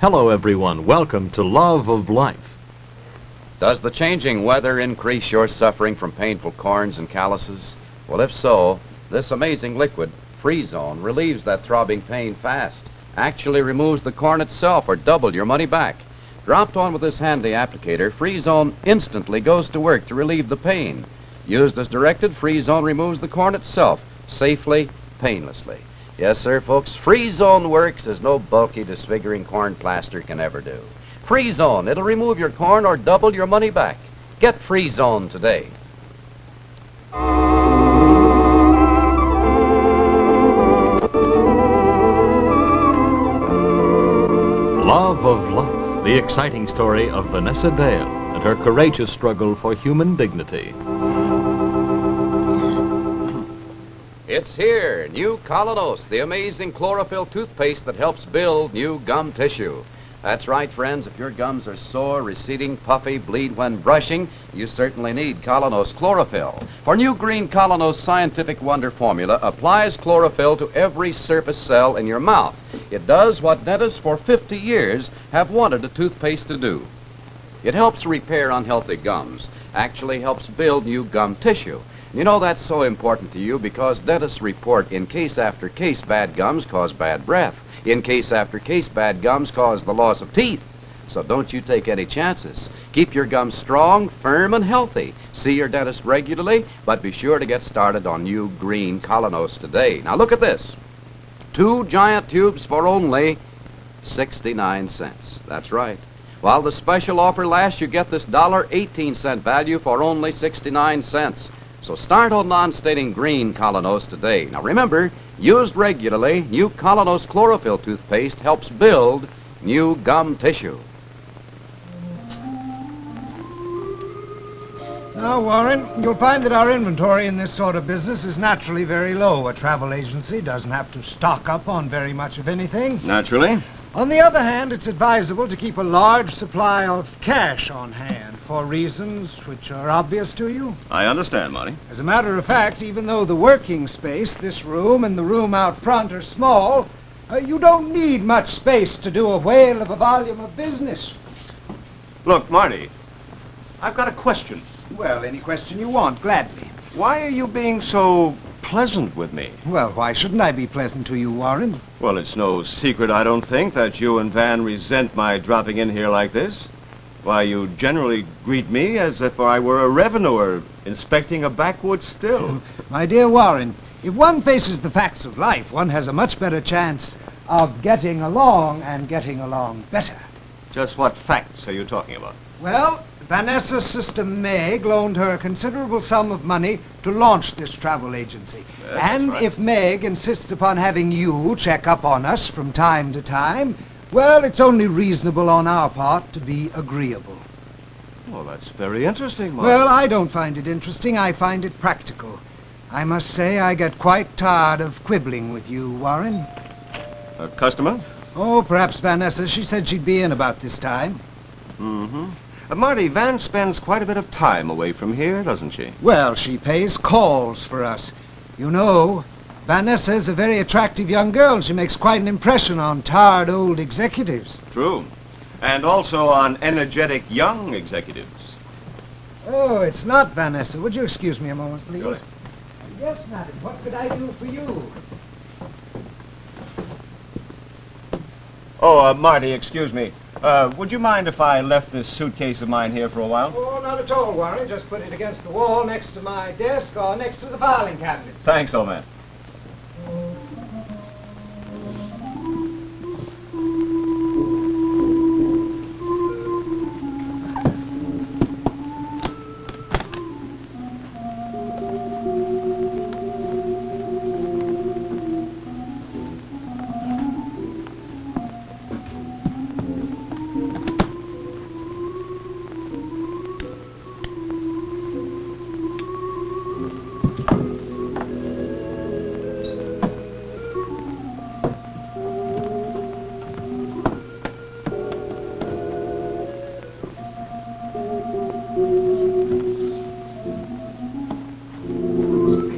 Hello, everyone. Welcome to Love of Life. Does the changing weather increase your suffering from painful corns and calluses? Well, if so, this amazing liquid, Free-Zone, relieves that throbbing pain fast. Actually removes the corn itself or double your money back. Dropped on with this handy applicator, Free-Zone instantly goes to work to relieve the pain. Used as directed, Free-Zone removes the corn itself, safely, painlessly. Yes, sir, folks, Free-Zone works as no bulky, disfiguring corn plaster can ever do. Free-Zone, it'll remove your corn or double your money back. Get Free-Zone today. Love of Life, the exciting story of Vanessa Dale and her courageous struggle for human dignity. It's here, new Kolynos, the amazing chlorophyll toothpaste that helps build new gum tissue. That's right, friends. If your gums are sore, receding, puffy, bleed when brushing, you certainly need Kolynos chlorophyll. For new green Kolynos scientific wonder formula applies chlorophyll to every surface cell in your mouth. It does what dentists for 50 years have wanted a toothpaste to do. It helps repair unhealthy gums, actually helps build new gum tissue. You know that's so important to you because dentists report in case after case bad gums cause bad breath. In case after case, bad gums cause the loss of teeth. So don't you take any chances. Keep your gums strong, firm, and healthy. See your dentist regularly, but be sure to get started on new green Kolynos today. Now look at this. 2 giant tubes for only 69 cents. That's right. While the special offer lasts, you get this $1.18 value for only 69 cents. So start on non-staining green Kolynos today. Now remember, used regularly, new Kolynos chlorophyll toothpaste helps build new gum tissue. Now, Warren, you'll find that our inventory in this sort of business is naturally very low. A travel agency doesn't have to stock up on very much of anything. Naturally. On the other hand, it's advisable to keep a large supply of cash on hand for reasons which are obvious to you. I understand, Marty. As a matter of fact, even though the working space, this room and the room out front, are small, you don't need much space to do a whale of a volume of business. Look, Marty, I've got a question. Well, any question you want, gladly. Why are you being so pleasant with me? Well, why shouldn't I be pleasant to you, Warren? Well, it's no secret, I don't think, that you and Van resent my dropping in here like this. Why, you generally greet me as if I were a revenuer inspecting a backwoods still. My dear Warren, if one faces the facts of life, one has a much better chance of getting along and getting along better. Just what facts are you talking about? Well, Vanessa's sister Meg loaned her a considerable sum of money to launch this travel agency. Yes, and right. If Meg insists upon having you check up on us from time to time, well, it's only reasonable on our part to be agreeable. Well, that's very interesting, Marty. Well, I don't find it interesting. I find it practical. I must say I get quite tired of quibbling with you, Warren. A customer? Oh, perhaps Vanessa. She said she'd be in about this time. Mm-hmm. Marty, Van spends quite a bit of time away from here, doesn't she? Well, she pays calls for us. You know, Vanessa's a very attractive young girl. She makes quite an impression on tired old executives. True. And also on energetic young executives. Oh, it's not Vanessa. Would you excuse me a moment, please? Go ahead. Yes, madam. What could I do for you? Oh, Marty, excuse me. Would you mind if I left this suitcase of mine here for a while? Oh, not at all, Warren. Just put it against the wall next to my desk or next to the filing cabinet. Thanks, old man.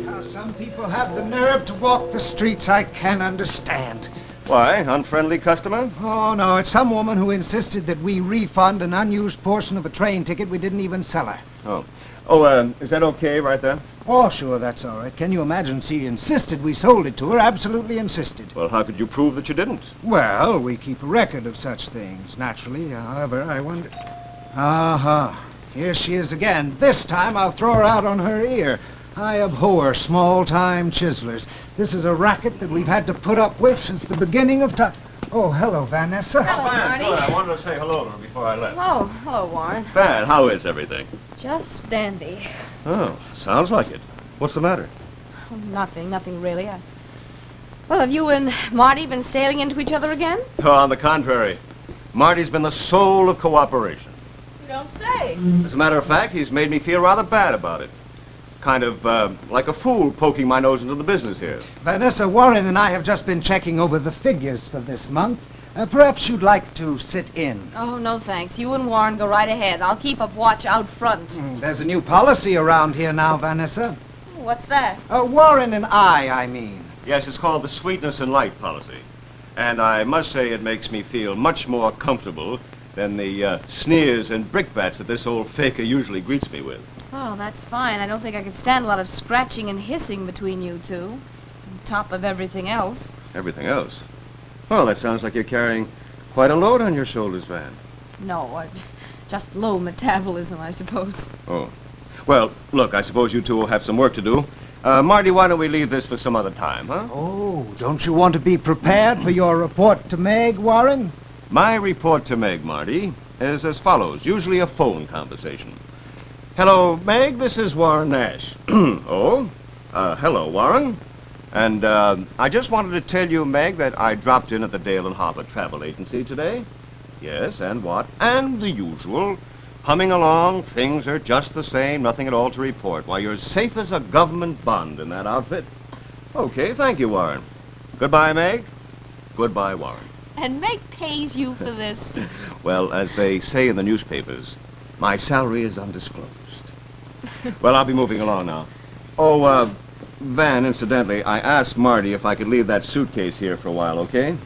How some people have the nerve to walk the streets, I can't understand. Why? Unfriendly customer? Oh, no, it's some woman who insisted that we refund an unused portion of a train ticket we didn't even sell her. Oh. Is that okay right there? Oh, sure, that's all right. Can you imagine? She insisted we sold it to her, absolutely insisted. Well, how could you prove that you didn't? Well, we keep a record of such things, naturally. However, I wonder... Aha. Here she is again. This time I'll throw her out on her ear. I abhor small-time chiselers. This is a racket that we've had to put up with since the beginning of time. Oh, hello, Vanessa. Hello, Marty. Good. I wanted to say hello to her before I left. Oh, hello, Warren. Van, how is everything? Just dandy. Oh, sounds like it. What's the matter? Oh, nothing really. Well, have you and Marty been sailing into each other again? Oh, on the contrary. Marty's been the soul of cooperation. You don't say. As a matter of fact, he's made me feel rather bad about it. Kind of like a fool poking my nose into the business here. Vanessa, Warren and I have just been checking over the figures for this month. Perhaps you'd like to sit in. Oh, no thanks. You and Warren go right ahead. I'll keep up watch out front. There's a new policy around here now, Vanessa. What's that? Warren and I mean. Yes, it's called the Sweetness and Light policy. And I must say it makes me feel much more comfortable than the sneers and brickbats that this old faker usually greets me with. Oh, that's fine. I don't think I could stand a lot of scratching and hissing between you two. On top of everything else. Everything else? Well, that sounds like you're carrying quite a load on your shoulders, Van. No, just low metabolism, I suppose. Oh. Well, look, I suppose you two will have some work to do. Marty, why don't we leave this for some other time, huh? Oh, don't you want to be prepared for your report to Meg, Warren? My report to Meg, Marty, is as follows. Usually a phone conversation. Hello, Meg, this is Warren Nash. Oh? Hello, Warren. And, I just wanted to tell you, Meg, that I dropped in at the Dale and Harbour Travel Agency today. Yes, and what? And the usual. Humming along, things are just the same, nothing at all to report. Why, you're safe as a government bond in that outfit. Okay, thank you, Warren. Goodbye, Meg. Goodbye, Warren. And Meg pays you for this. Well, as they say in the newspapers, my salary is undisclosed. Well, I'll be moving along now. Oh, Van, incidentally, I asked Marty if I could leave that suitcase here for a while, okay?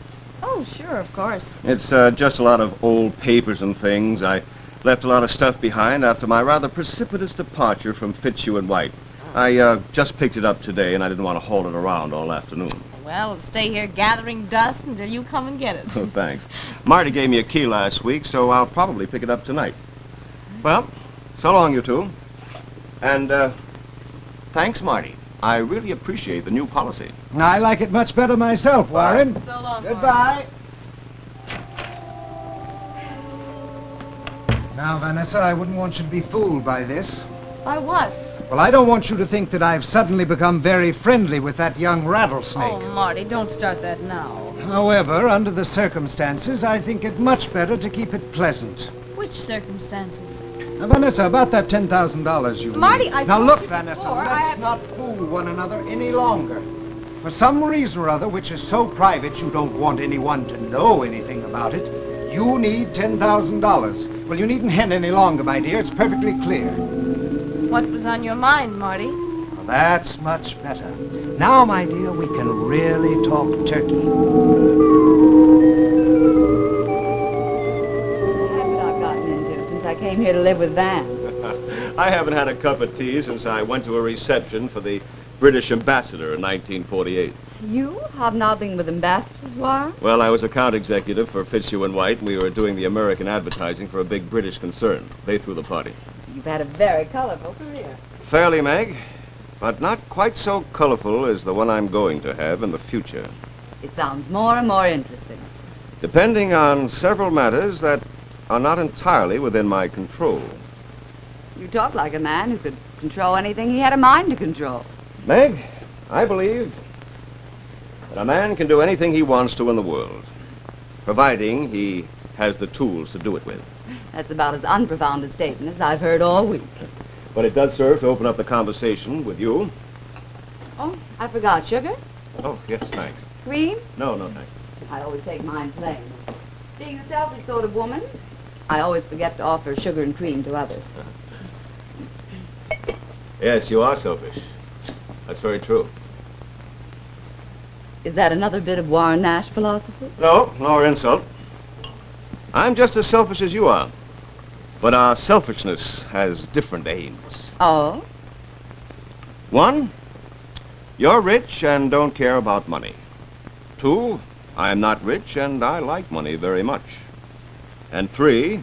Oh, sure, of course. It's just a lot of old papers and things. I left a lot of stuff behind after my rather precipitous departure from Fitzhugh and White. I just picked it up today, and I didn't want to haul it around all afternoon. Well, it'll stay here gathering dust until you come and get it. Oh, thanks. Marty gave me a key last week, so I'll probably pick it up tonight. Well, so long, you two. And, thanks, Marty. I really appreciate the new policy. I like it much better myself, Warren. So long, Goodbye. Now, Vanessa, I wouldn't want you to be fooled by this. By what? Well, I don't want you to think that I've suddenly become very friendly with that young rattlesnake. Oh, Marty, don't start that now. However, under the circumstances, I think it much better to keep it pleasant. Which circumstances? Now, Vanessa, about that $10,000 you Marty, need. I Now, told look, you Vanessa, before, let's not fool one another any longer. For some reason or other, which is so private you don't want anyone to know anything about it, you need $10,000. Well, you needn't hint any longer, my dear. It's perfectly clear. What was on your mind, Marty? Well, that's much better. Now, my dear, we can really talk turkey. What I've gotten into since I came here to live with Van. I haven't had a cup of tea since I went to a reception for the British ambassador in 1948. You hobnobbing with ambassadors, Warren? Well, I was account executive for Fitzhugh and White, and we were doing the American advertising for a big British concern. They threw the party. You've had a very colorful career. Fairly, Meg, but not quite so colorful as the one I'm going to have in the future. It sounds more and more interesting. Depending on several matters that are not entirely within my control. You talk like a man who could control anything he had a mind to control. Meg, I believe that a man can do anything he wants to in the world, providing he has the tools to do it with. That's about as unprofound a statement as I've heard all week. But it does serve to open up the conversation with you. Oh, I forgot sugar. Oh, yes, thanks. Cream? No, thanks. I always take mine plain. Being a selfish sort of woman, I always forget to offer sugar and cream to others. Yes, you are selfish. That's very true. Is that another bit of Warren Nash philosophy? No, nor insult. I'm just as selfish as you are. But our selfishness has different aims. Oh? One, you're rich and don't care about money. Two, I'm not rich and I like money very much. And three,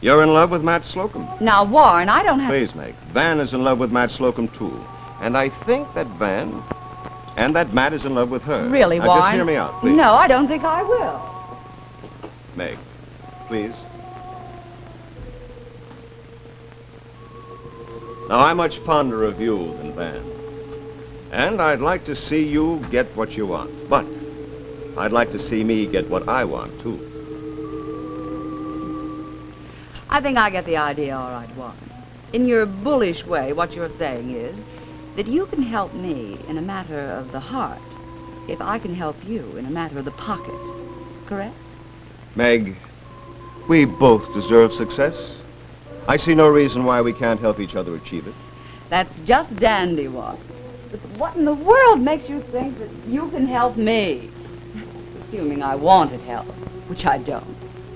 you're in love with Matt Slocum. Now, Warren, I don't have... Please, Meg. Van is in love with Matt Slocum, too. And I think that Van and that Matt is in love with her. Really, now, Warren? just hear me out, please. No, I don't think I will. Meg, please. Now, I'm much fonder of you than Van. And I'd like to see you get what you want. But I'd like to see me get what I want, too. I think I get the idea all right, Warren. In your bullish way, what you're saying is that you can help me in a matter of the heart if I can help you in a matter of the pocket. Correct? Meg, we both deserve success. I see no reason why we can't help each other achieve it. That's just dandy, Warren. But what in the world makes you think that you can help me? Assuming I wanted help, which I don't.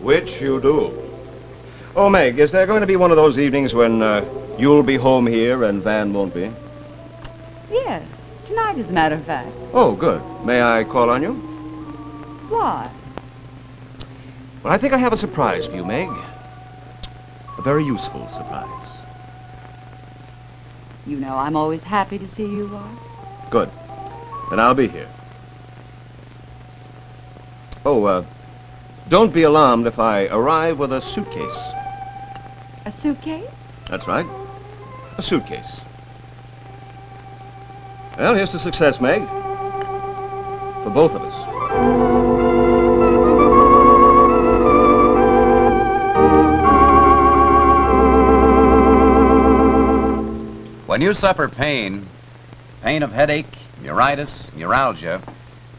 Which you do. Oh, Meg, is there going to be one of those evenings when you'll be home here and Van won't be? Yes, tonight, as a matter of fact. Oh, good. May I call on you? Why? Well, I think I have a surprise for you, Meg. A very useful surprise. You know I'm always happy to see you, Warren. Good. Then I'll be here. Oh, don't be alarmed if I arrive with a suitcase. A suitcase? That's right. A suitcase. Well, here's to success, Meg. For both of us. When you suffer pain of headache, neuritis, neuralgia,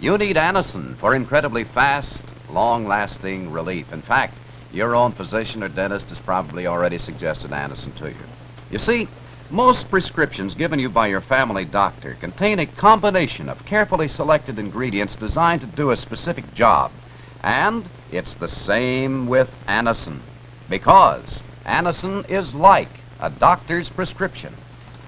you need Anacin for incredibly fast, long-lasting relief. In fact, your own physician or dentist has probably already suggested Anacin to you. You see, most prescriptions given you by your family doctor contain a combination of carefully selected ingredients designed to do a specific job. And it's the same with Anacin, because Anacin is like a doctor's prescription.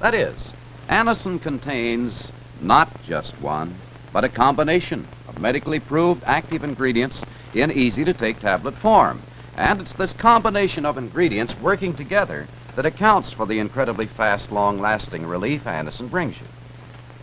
That is, Anacin contains not just one, but a combination of medically proved active ingredients in easy-to-take tablet form. And it's this combination of ingredients working together that accounts for the incredibly fast, long-lasting relief Anacin brings you.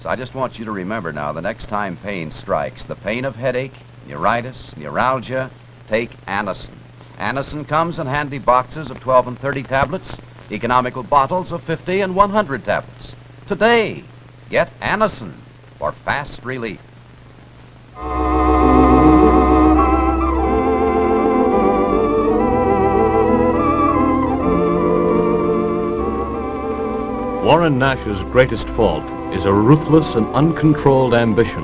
So I just want you to remember now, the next time pain strikes, the pain of headache, neuritis, neuralgia, take Anacin. Anacin comes in handy boxes of 12 and 30 tablets, economical bottles of 50 and 100 tablets. Today, get Anacin for fast relief. Warren Nash's greatest fault is a ruthless and uncontrolled ambition.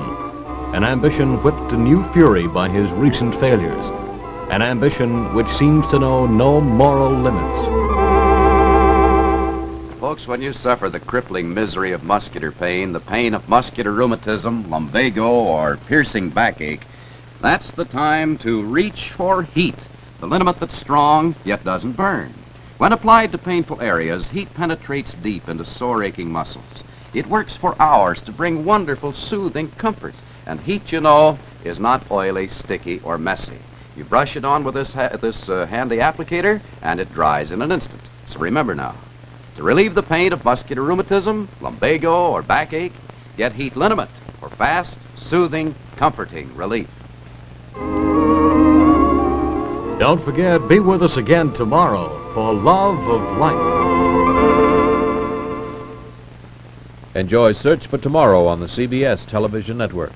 An ambition whipped to new fury by his recent failures. An ambition which seems to know no moral limits. Folks, when you suffer the crippling misery of muscular pain, the pain of muscular rheumatism, lumbago, or piercing backache, that's the time to reach for heat, the liniment that's strong yet doesn't burn. When applied to painful areas, heat penetrates deep into sore aching muscles. It works for hours to bring wonderful soothing comfort. And heat, you know, is not oily, sticky, or messy. You brush it on with this handy applicator, and it dries in an instant. So remember now, to relieve the pain of muscular rheumatism, lumbago, or backache, get Heat Liniment for fast, soothing, comforting relief. Don't forget, be with us again tomorrow for Love of Life. Enjoy Search for Tomorrow on the CBS television network.